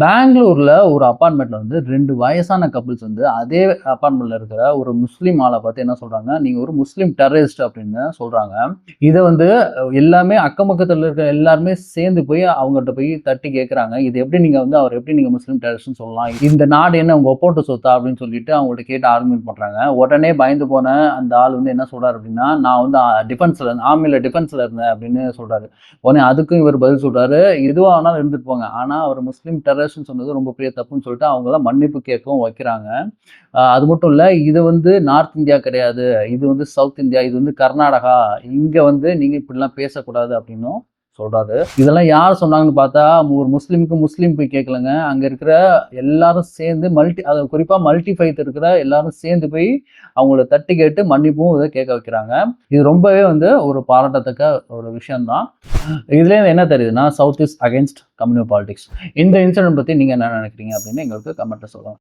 பெங்களூர்ல ஒரு அபார்ட்மெண்ட்ல வந்து 2 வயசான கப்பிள்ஸ் வந்து அதே அபார்ட்மெண்ட்ல இருக்கிற ஒரு முஸ்லீம் ஆளை பார்த்து என்ன சொல்றாங்க, நீங்க ஒரு முஸ்லீம் டெரரிஸ்ட் அப்படின்னு சொல்றாங்க. இதை வந்து எல்லாமே அக்கம் பக்கத்துல இருக்கிற எல்லாருமே சேர்ந்து போய் அவங்ககிட்ட போய் தட்டி கேட்கறாங்க. இது எப்படி நீங்க வந்து அவர் எப்படி நீங்க முஸ்லீம் டெரரிஸ்ட்னு சொல்லலாம்? இந்த நாடு என்ன உங்க ஒப்போட்டு சொத்தா அப்படின்னு சொல்லிட்டு அவங்கள்ட்ட கேட்டு ஆர்குமெண்ட் பண்றாங்க. உடனே பயந்து போன அந்த ஆள் வந்து என்ன சொல்றாரு அப்படின்னா, நான் வந்து டிஃபென்ஸ்ல ஆர்மில டிஃபென்ஸ்ல இருந்தேன் அப்படின்னு சொல்றாரு. உடனே அதுக்கும் இவர் பதில் சொல்றாரு, எதுவா வேணாலும் இருந்துட்டு போங்க, ஆனா அவர் முஸ்லீம் டெரரிஸ்ட்னு சொன்னது ரொம்ப பெரிய தப்புன்னு சொல்லிட்டு அவங்கள மன்னிப்பு கேட்கவும் வைக்கிறாங்க. அது மட்டும் இல்ல, இது வந்து நார்த் இந்தியா கிடையாது, இது வந்து சவுத் இந்தியா, இது வந்து கர்நாடகா, இங்க வந்து நீங்க இப்படிலாம் பேசக்கூடாது அப்படின்னும் சொல்றாரு. இதெல்லாம் யார் சொன்னாங்கன்னு பார்த்தா, ஒரு முஸ்லீம் போய் கேட்கலங்க. அங்க இருக்கிற எல்லாரும் சேர்ந்து குறிப்பா மல்டி ஃபைத் இருக்கிற எல்லாரும் சேர்ந்து போய் அவங்கள தட்டி கேட்டு மன்னிப்பும் இதை கேட்க வைக்கிறாங்க. இது ரொம்பவே வந்து ஒரு பாராட்டத்தக்க ஒரு விஷயம்தான். இதுல என்ன தெரியுதுன்னா, south is against communal politics. இந்த இன்சிடென்ட் பத்தி நீங்க என்ன நினைக்கிறீங்க அப்படின்னு எங்களுக்கு கமெண்ட்ல சொல்லுங்க.